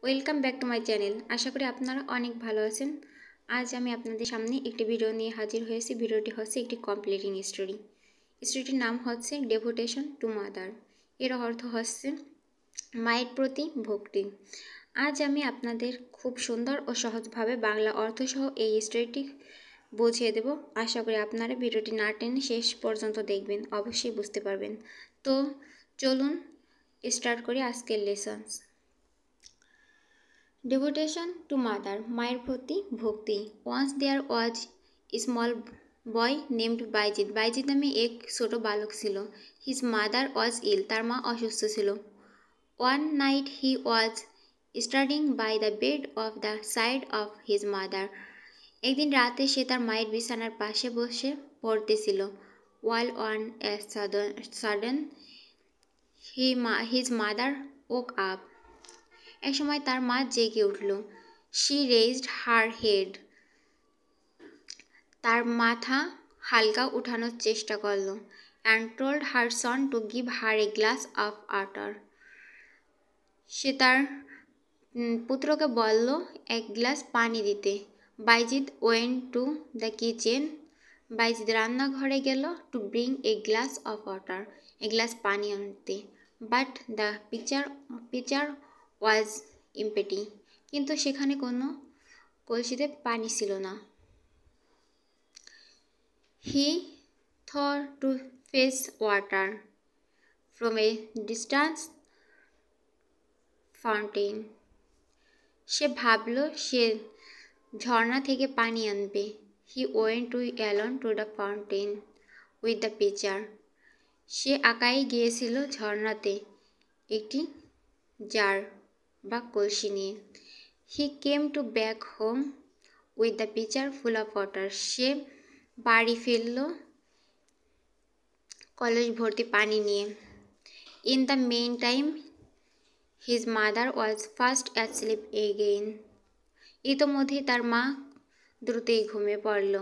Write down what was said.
Welcome back to my channel. আশা করি আপনারা অনেক ভালো আছেন। আজ আমি আপনাদের সামনে একটি ভিডিও নিয়ে হাজির হয়েছি। ভিডিওটি হচ্ছে একটি কমপ্লিটিং স্টোরি। স্টোরিটির নাম হচ্ছে ডেভোটেশন টু মাদার। এর অর্থ হচ্ছে মায়ের প্রতি ভক্তি। আজ আমি আপনাদের খুব সুন্দর ও সহজভাবে বাংলা অর্থসহ এই স্টোরিটি বুঝিয়ে দেব। আশা করি আপনারা ভিডিওটি না টেনে শেষ পর্যন্ত দেখবেন, অবশ্যই বুঝতে পারবেন। তো চলুন স্টার্ট করি আজকের লেসন্স। Devotion to mother, মায়ের প্রতি ভক্তি। Once there was a small boy named Bayezid. Bayezid নামে এক ছোট বালক ছিল। His mother was ill, তার মা অসুস্থ ছিল। One night he was studying by the bed of the side of his mother. একদিন রাতে সে তার মায়ের বিছানার পাশে বসে পড়তেছিল। While on a sudden his mother woke up. এক সময় তার মা জেগে উঠল। She raised her head. তার মাথা হালকা উঠানোর চেষ্টা করল। And told her son to give her a glass of water. সে তার পুত্রকে বলল এক গ্লাস পানি দিতে। Bayezid went to the kitchen. Bayezid রান্নাঘরে গেল to bring a glass of water. এক গ্লাস পানি আনতে। But the pitcher was empty. কিন্তু সেখানে কোনো কলসিতে পানি ছিল না। He thought to fetch water from a distant fountain. সে ভাবল সে ঝর্ণা থেকে পানি আনবে। He went alone to the fountain with the pitcher. সে একাই গিয়েছিল ঝর্ণাতে একটি জার বা কলসি নিয়ে। He came to back home with the pitcher full of water. সে বাড়ি ফিরল কলস ভর্তি পানি নিয়ে। In the meantime, his mother was fast asleep again. ইতোমধ্যেই তার মা দ্রুতই ঘুমিয়ে পড়ল।